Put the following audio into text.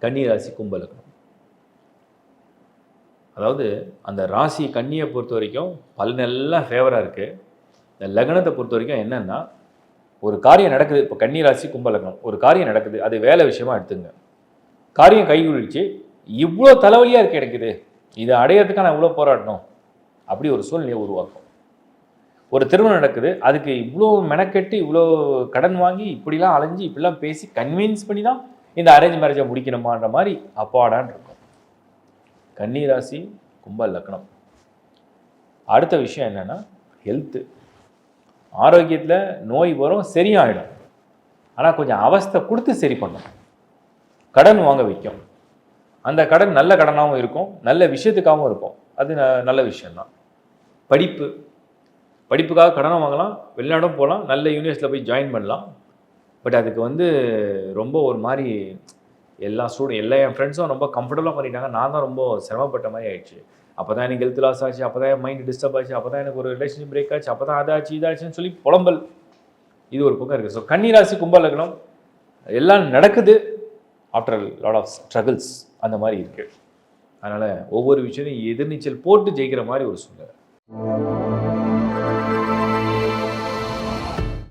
கன்னி ராசி கும்ப லக்னம். அதாவது அந்த ராசி கன்னியை பொறுத்த வரைக்கும் பலனெல்லாம் ஃபேவராக இருக்குது. இந்த லக்னத்தை பொறுத்த வரைக்கும் என்னென்னா, ஒரு காரியம் நடக்குது. இப்போ கன்னி ராசி கும்ப லக்னம், ஒரு காரியம் நடக்குது, அது வேலை விஷயமா எடுத்துங்க. காரியம் கைகூடிச்சு, இவ்வளோ தலைவலியாக இருக்கு எனக்கு, இதை அடையிறதுக்காக நான் இவ்வளோ போராடணும், அப்படி ஒரு சூழ்நிலையை உருவாக்கும். ஒரு திருமணம் நடக்குது, அதுக்கு இவ்வளோ மெனக்கெட்டு இவ்வளோ கடன் வாங்கி இப்படிலாம் அலைஞ்சு இப்படிலாம் பேசி கன்வின்ஸ் பண்ணி தான் இந்த அரேஞ்ச் மேரேஜை முடிக்கணுமான்ற மாதிரி அப்பாடான் இருக்கும் கன்னி ராசி கும்ப லக்னம். அடுத்த விஷயம் என்னென்னா ஹெல்த்து. ஆரோக்கியத்தில் நோய் வரும், சரியாயிடும். ஆனால் கொஞ்சம் அவஸ்தை கொடுத்து சரி பண்ணும். கடன் வாங்க வைக்கும். அந்த கடன் நல்ல கடனாகவும் இருக்கும், நல்ல விஷயத்துக்காகவும் இருக்கும். அது நல்ல விஷயந்தான். படிப்புக்காக கடனை வாங்கலாம், வெளிநாடும் போகலாம், நல்ல யூனிவர்சிட்டியில் போய் ஜாயின் பண்ணலாம். பட் அதுக்கு ரொம்ப ஒரு மாதிரி எல்லா என் ஃப்ரெண்ட்ஸும் ரொம்ப கம்ஃபர்டபுளாக பண்ணிட்டாங்க. நான் தான் ரொம்ப சிரமப்பட்ட மாதிரி ஆயிடுச்சு. அப்போ தான் எனக்கு ஹெல்த் லாஸ் ஆச்சு, அப்போ தான் என் மைண்ட் டிஸ்டர்ப் ஆச்சு, அப்போ தான் எனக்கு ஒரு ரிலேஷன்ஷிப் பிரேக் ஆச்சு, அப்போ தான் அதாச்சு இதாச்சுன்னு சொல்லி புலம்பல். இது ஒரு பக்கம் இருக்குது. ஸோ கன்னி ராசி கும்ப லக்னம் எல்லாம் நடக்குது ஆஃப்டர் லாட் ஆஃப் ஸ்ட்ரகிள்ஸ் அந்த மாதிரி இருக்குது. அதனால் ஒவ்வொரு விஷயத்தையும் எதிர்நீச்சல் போட்டு ஜெயிக்கிற மாதிரி ஒரு சூழ்நிலை.